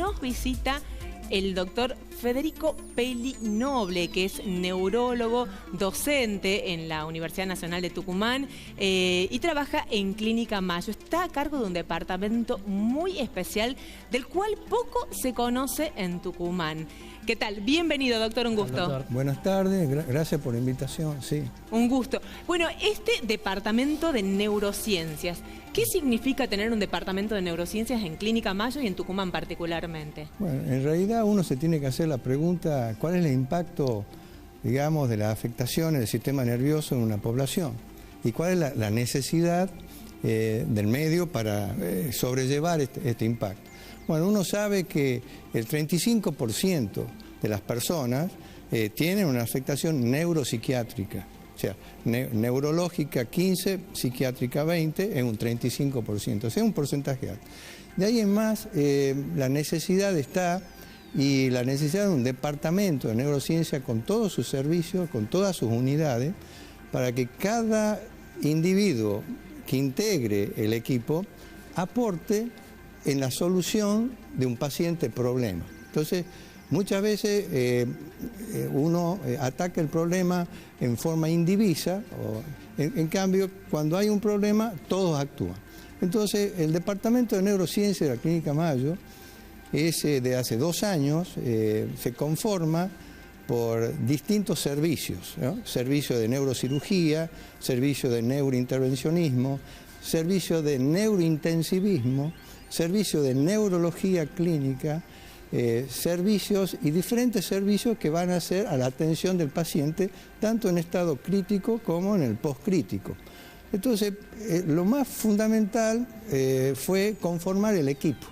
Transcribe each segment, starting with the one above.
nos visita el doctor Federico Peli Noble, que es neurólogo, docente en la Universidad Nacional de Tucumán y trabaja en Clínica Mayo. Está a cargo de un departamento muy especial del cual poco se conoce en Tucumán. ¿Qué tal? Bienvenido, doctor, un gusto. Doctor. Buenas tardes, gracias por la invitación, sí. Un gusto. Bueno, este departamento de neurociencias, ¿qué significa tener un departamento de neurociencias en Clínica Mayo y en Tucumán particularmente? Bueno, en realidad uno se tiene que hacer la pregunta, ¿cuál es el impacto, digamos, de las afectaciones del sistema nervioso en una población? ¿Y cuál es la necesidad del medio para sobrellevar este impacto? Bueno, uno sabe que el 35% de las personas tienen una afectación neuropsiquiátrica. O sea, neurológica 15, psiquiátrica 20, es un 35%, o sea, un porcentaje alto. De ahí en más, la necesidad está, y la necesidad de un departamento de neurociencia con todos sus servicios, con todas sus unidades, para que cada individuo que integre el equipo aporte en la solución de un paciente problema. Entonces, muchas veces uno ataca el problema en forma indivisa, en cambio, cuando hay un problema, todos actúan. Entonces, el Departamento de Neurociencia de la Clínica Mayo es de hace 2 años, se conforma por distintos servicios, ¿no? Servicio de neurocirugía, servicio de neurointervencionismo, servicio de neurointensivismo, servicio de neurología clínica, servicios y diferentes servicios que van a hacer a la atención del paciente, tanto en estado crítico como en el postcrítico. Entonces, lo más fundamental fue conformar el equipo.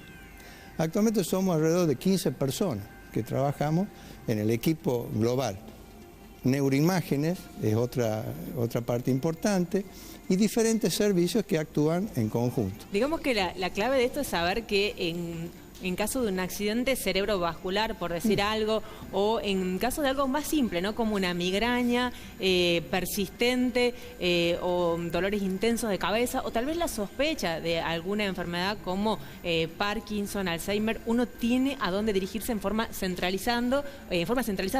Actualmente somos alrededor de 15 personas que trabajamos en el equipo global. Neuroimágenes es otra parte importante, y diferentes servicios que actúan en conjunto. Digamos que la clave de esto es saber que en caso de un accidente cerebrovascular, por decir algo, o en caso de algo más simple, ¿no? Como una migraña persistente o dolores intensos de cabeza, o tal vez la sospecha de alguna enfermedad como Parkinson, Alzheimer, uno tiene a dónde dirigirse en forma centralizada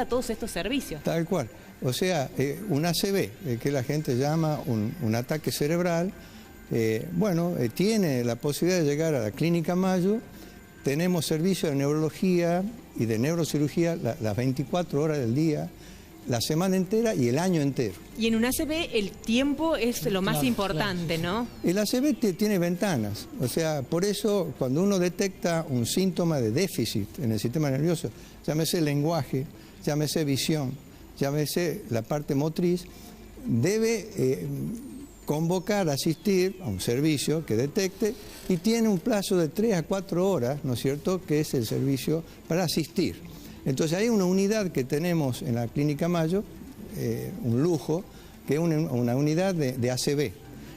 todos estos servicios. Tal cual. O sea, un ACV, que la gente llama un ataque cerebral, tiene la posibilidad de llegar a la Clínica Mayo. Tenemos servicios de neurología y de neurocirugía las 24 horas del día, la semana entera y el año entero. Y en un ACV el tiempo es lo más importante, ¿no? El ACV tiene ventanas, o sea, por eso cuando uno detecta un síntoma de déficit en el sistema nervioso, llámese lenguaje, llámese visión, llámese la parte motriz, debe convocar, asistir a un servicio que detecte, y tiene un plazo de 3 a 4 horas, ¿no es cierto?, que es el servicio para asistir. Entonces hay una unidad que tenemos en la Clínica Mayo, un lujo, que es una unidad de ACV.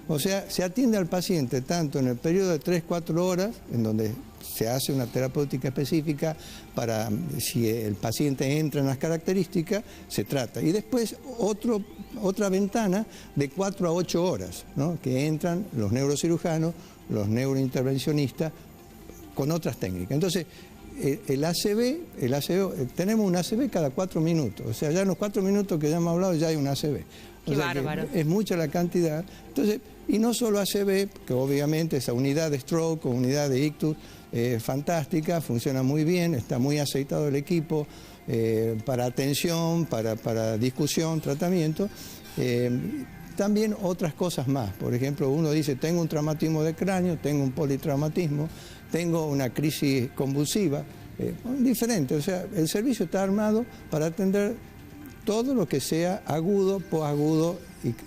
O sea, se atiende al paciente tanto en el periodo de 3-4 horas, en donde se hace una terapéutica específica para, si el paciente entra en las características, se trata. Y después otra ventana de 4 a 8 horas, ¿no?, que entran los neurocirujanos, los neurointervencionistas, con otras técnicas. Entonces, el ACV, tenemos un ACV cada 4 minutos. O sea, ya en los 4 minutos que ya hemos hablado, ya hay un ACV. Qué bárbaro. Es mucha la cantidad. Entonces, y no solo ACV, que obviamente esa unidad de stroke o unidad de ictus es fantástica, funciona muy bien, está muy aceitado el equipo para atención, para discusión, tratamiento. También otras cosas más. Por ejemplo, uno dice, tengo un traumatismo de cráneo, tengo un politraumatismo, tengo una crisis convulsiva, diferente. O sea, el servicio está armado para atender todo lo que sea agudo, posagudo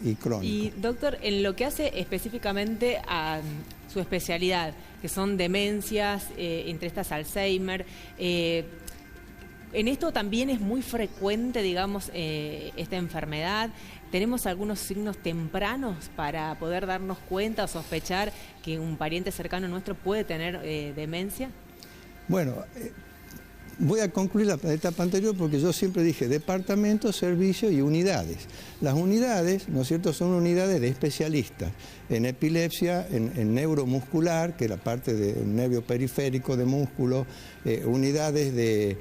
y crónico. Y doctor, en lo que hace específicamente a su especialidad, que son demencias, entre estas Alzheimer, en esto también es muy frecuente, digamos, esta enfermedad. ¿Tenemos algunos signos tempranos para poder darnos cuenta o sospechar que un pariente cercano nuestro puede tener demencia? Bueno, voy a concluir la etapa anterior porque yo siempre dije departamentos, servicios y unidades. Las unidades, ¿no es cierto?, son unidades de especialistas en epilepsia, en neuromuscular, que es la parte del nervio periférico de músculo, unidades de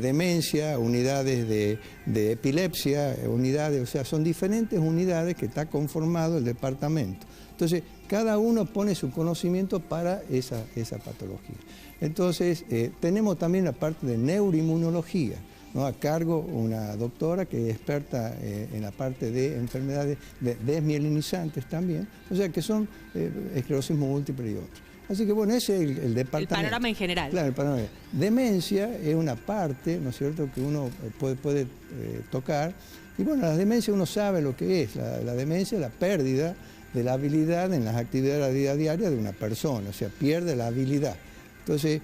demencia, unidades de epilepsia, unidades, o sea, son diferentes unidades que está conformado el departamento. Entonces, cada uno pone su conocimiento para esa patología. Entonces, tenemos también la parte de neuroinmunología, ¿no? A cargo una doctora que es experta en la parte de enfermedades desmielinizantes también, o sea que son esclerosis múltiple y otros. Así que bueno, ese es el departamento. El panorama en general. Claro, el panorama. Demencia es una parte, ¿no es cierto?, que uno puede tocar. Y bueno, la demencia uno sabe lo que es. La demencia es la pérdida de la habilidad en las actividades de la vida diaria de una persona, o sea, pierde la habilidad. Entonces,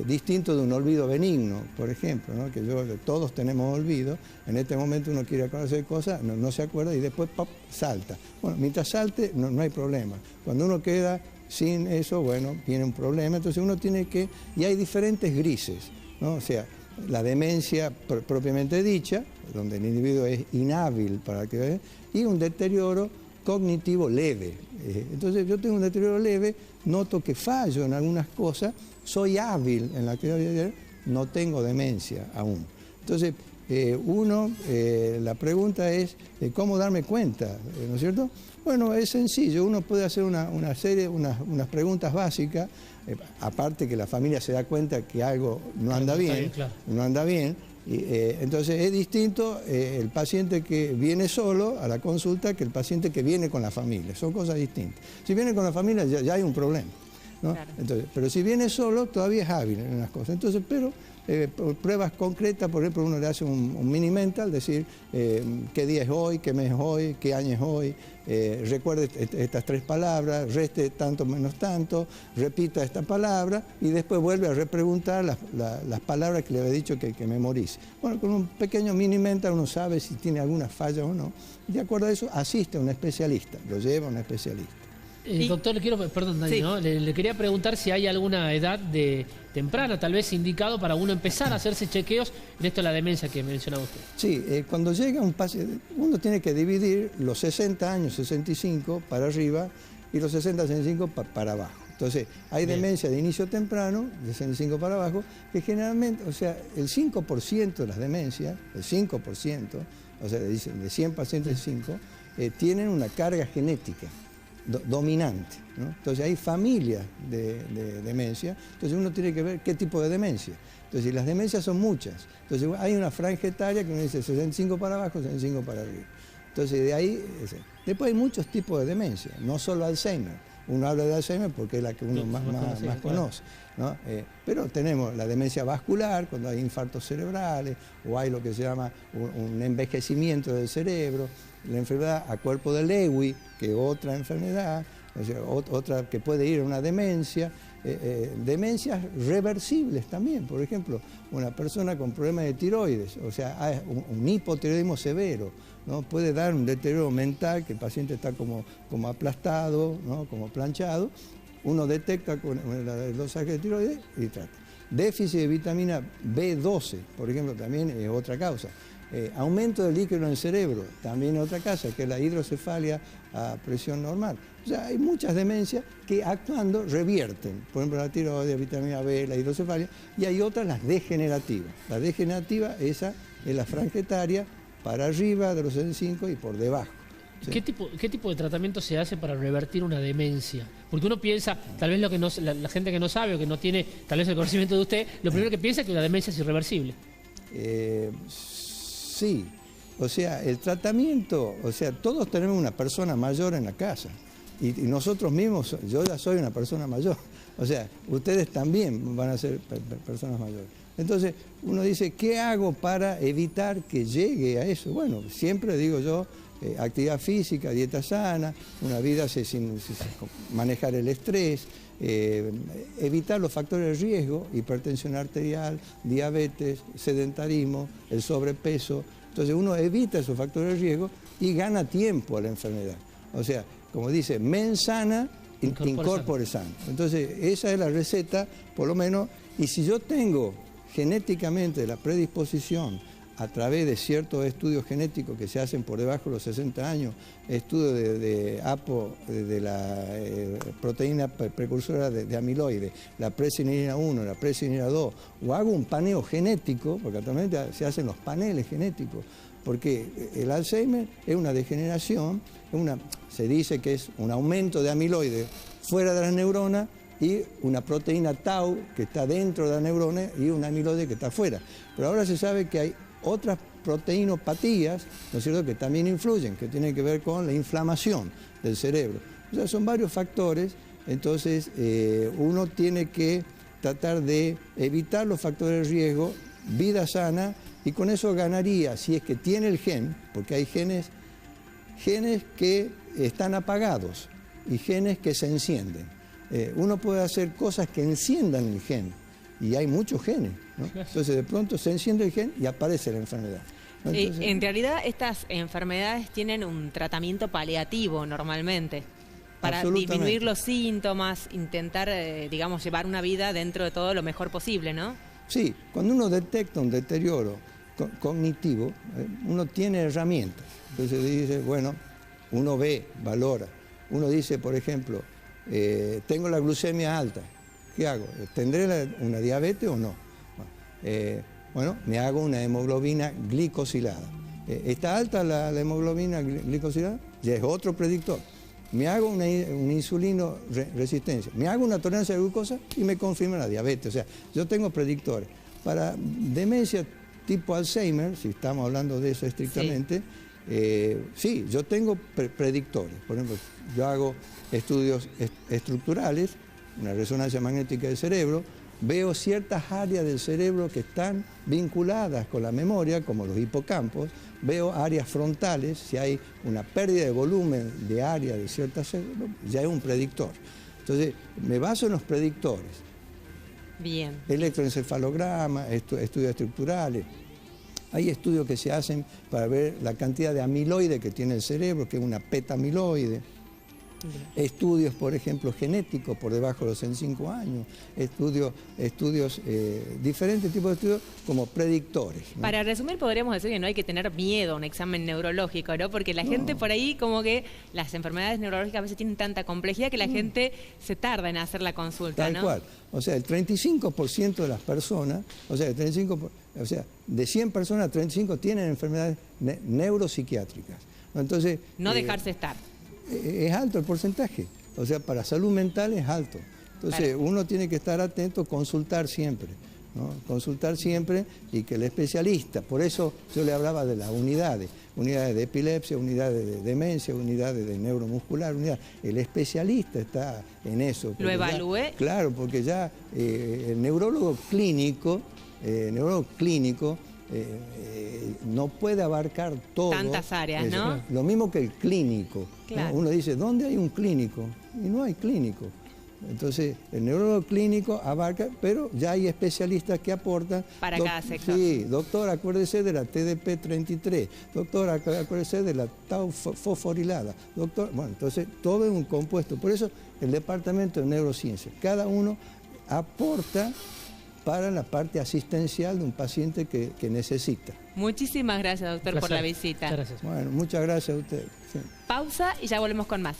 distinto de un olvido benigno, por ejemplo, ¿no?, que todos tenemos olvido, en este momento uno quiere conocer cosas, no se acuerda y después ¡pop!, salta. Bueno, mientras salte no hay problema. Cuando uno queda sin eso, bueno, viene un problema, entonces uno tiene que, y hay diferentes grises, ¿no? O sea, la demencia propiamente dicha, donde el individuo es inhábil para que, y un deterioro cognitivo leve. Entonces yo tengo un deterioro leve, noto que fallo en algunas cosas, soy hábil en la actividad, no tengo demencia aún. Entonces la pregunta es ¿cómo darme cuenta? ¿No es cierto? Bueno, es sencillo, uno puede hacer unas preguntas básicas, aparte que la familia se da cuenta que algo no anda bien, no anda bien. Entonces es distinto el paciente que viene solo a la consulta que el paciente que viene con la familia, son cosas distintas. Si viene con la familia ya hay un problema, ¿no? Claro. Entonces, pero si viene solo todavía es hábil en las cosas. Entonces, pero pruebas concretas, por ejemplo, uno le hace un mini mental, decir qué día es hoy, qué mes es hoy, qué año es hoy, recuerde estas 3 palabras, reste tanto menos tanto, repita esta palabra y después vuelve a repreguntar las palabras que le había dicho que memorice. Bueno, con un pequeño mini mental uno sabe si tiene alguna falla o no. De acuerdo a eso, asiste a un especialista, lo lleva a un especialista. Doctor, perdón, Dani, sí, ¿no? Le quería preguntar si hay alguna edad temprana, tal vez indicado para uno empezar a hacerse chequeos en esto de la demencia que mencionaba usted. Sí, cuando llega un paciente, uno tiene que dividir los 60 años, 65 para arriba y los 60, 65 para abajo. Entonces, hay demencia de inicio temprano, de 65 para abajo, que generalmente, o sea, el 5% de las demencias, el 5%, o sea, de 100 pacientes, 5, tienen una carga genética dominante, ¿no? Entonces hay familias de demencia, entonces uno tiene que ver qué tipo de demencia. Entonces las demencias son muchas, entonces hay una franja etaria que uno dice 65 para abajo, 65 para arriba. Entonces de ahí, después hay muchos tipos de demencia, no solo Alzheimer. Uno habla de Alzheimer porque es la que uno más conoce, ¿no? Pero tenemos la demencia vascular, cuando hay infartos cerebrales, o hay lo que se llama un envejecimiento del cerebro, la enfermedad a cuerpo de Lewy, que es otra enfermedad, o sea, otra que puede ir a una demencia, demencias reversibles también, por ejemplo, una persona con problemas de tiroides, o sea, hay un hipotiroidismo severo, ¿no? Puede dar un deterioro mental, que el paciente está como aplastado, ¿no?, como planchado, uno detecta con el dosaje de tiroides y trata. Déficit de vitamina B12, por ejemplo, también es otra causa. Aumento del líquido en el cerebro, también es otra causa, que es la hidrocefalia a presión normal. O sea, hay muchas demencias que actuando revierten, por ejemplo la tiroides, la vitamina B, la hidrocefalia, y hay otras, las degenerativas. La degenerativa, esa es la franja etaria para arriba de los 65 y por debajo. ¿Sí? ¿Qué tipo de tratamiento se hace para revertir una demencia? Porque uno piensa, tal vez la gente que no sabe o que no tiene tal vez el conocimiento de usted, lo primero que piensa es que la demencia es irreversible. Sí, o sea, el tratamiento, o sea, todos tenemos una persona mayor en la casa y nosotros mismos, yo ya soy una persona mayor, o sea, ustedes también van a ser personas mayores. Entonces, uno dice, ¿qué hago para evitar que llegue a eso? Bueno, siempre digo yo, actividad física, dieta sana, una vida sin manejar el estrés, evitar los factores de riesgo, hipertensión arterial, diabetes, sedentarismo, el sobrepeso. Entonces uno evita esos factores de riesgo y gana tiempo a la enfermedad. O sea, como dice, mens sana, incorpore sano. Entonces esa es la receta, por lo menos, y si yo tengo genéticamente la predisposición a través de ciertos estudios genéticos que se hacen por debajo de los 60 años, estudios de APO, de la proteína precursora de amiloide, la presinilina 1, la presinilina 2, o hago un paneo genético, porque actualmente se hacen los paneles genéticos, porque el Alzheimer es una degeneración, se dice que es un aumento de amiloide fuera de las neuronas y una proteína tau que está dentro de la neurona y un amiloide que está afuera. Pero ahora se sabe que hay otras proteinopatías, ¿no es cierto?, que también influyen, que tienen que ver con la inflamación del cerebro. O sea, son varios factores, entonces uno tiene que tratar de evitar los factores de riesgo, vida sana, y con eso ganaría, si es que tiene el gen, porque hay genes que están apagados y genes que se encienden. Uno puede hacer cosas que enciendan el gen, y hay muchos genes, ¿no? Entonces de pronto se enciende el gen y aparece la enfermedad, ¿no? Entonces, en realidad estas enfermedades tienen un tratamiento paliativo normalmente, para disminuir los síntomas, intentar, digamos, llevar una vida dentro de todo lo mejor posible, ¿no? Sí, cuando uno detecta un deterioro cognitivo, uno tiene herramientas. Entonces dice, bueno, uno ve, valora. Uno dice, por ejemplo, tengo la glucemia alta, ¿qué hago? ¿Tendré una diabetes o no? Bueno, me hago una hemoglobina glicosilada. ¿Está alta la hemoglobina glicosilada? Ya es otro predictor. Me hago una insulino resistencia, me hago una tolerancia de glucosa y me confirma la diabetes. O sea, yo tengo predictores. Para demencia tipo Alzheimer, si estamos hablando de eso estrictamente, sí, yo tengo predictores. Por ejemplo, yo hago estudios estructurales, una resonancia magnética del cerebro, veo ciertas áreas del cerebro que están vinculadas con la memoria, como los hipocampos, veo áreas frontales, si hay una pérdida de volumen de área de ciertas células, ya es un predictor. Entonces, me baso en los predictores. Bien. Electroencefalograma, estudios estructurales. Hay estudios que se hacen para ver la cantidad de amiloide que tiene el cerebro, que es una peta-amiloide. Estudios, por ejemplo, genéticos por debajo de los 65 años, diferentes tipos de estudios como predictores, ¿no? Para resumir, podríamos decir que no hay que tener miedo a un examen neurológico, ¿no? Porque la gente por ahí, como que las enfermedades neurológicas a veces tienen tanta complejidad que la gente se tarda en hacer la consulta, Tal ¿no? cual. O sea, el 35% de las personas, de 100 personas, 35 tienen enfermedades neuropsiquiátricas. Entonces, no dejarse estar. Es alto el porcentaje, o sea, para salud mental es alto. Entonces, uno tiene que estar atento, consultar siempre, ¿no? Consultar siempre y que el especialista, por eso yo le hablaba de las unidades de epilepsia, unidades de demencia, unidades de neuromuscular, el especialista está en eso. ¿Lo evalúe? Claro, porque ya el neurólogo clínico, no puede abarcar todo. Tantas áreas, ¿no? Lo mismo que el clínico. Claro. ¿No? Uno dice, ¿dónde hay un clínico? Y no hay clínico. Entonces, el neurólogo clínico abarca, pero ya hay especialistas que aportan. Para cada sector. Sí, doctor, acuérdese de la TDP-33. Doctor, acuérdese de la tau fosforilada. Doctor, bueno, entonces todo es un compuesto. Por eso el departamento de neurociencia, cada uno aporta para la parte asistencial de un paciente que necesita. Muchísimas gracias, doctor, por la visita. Muchas gracias. Bueno, muchas gracias a usted. Sí. Pausa y ya volvemos con más.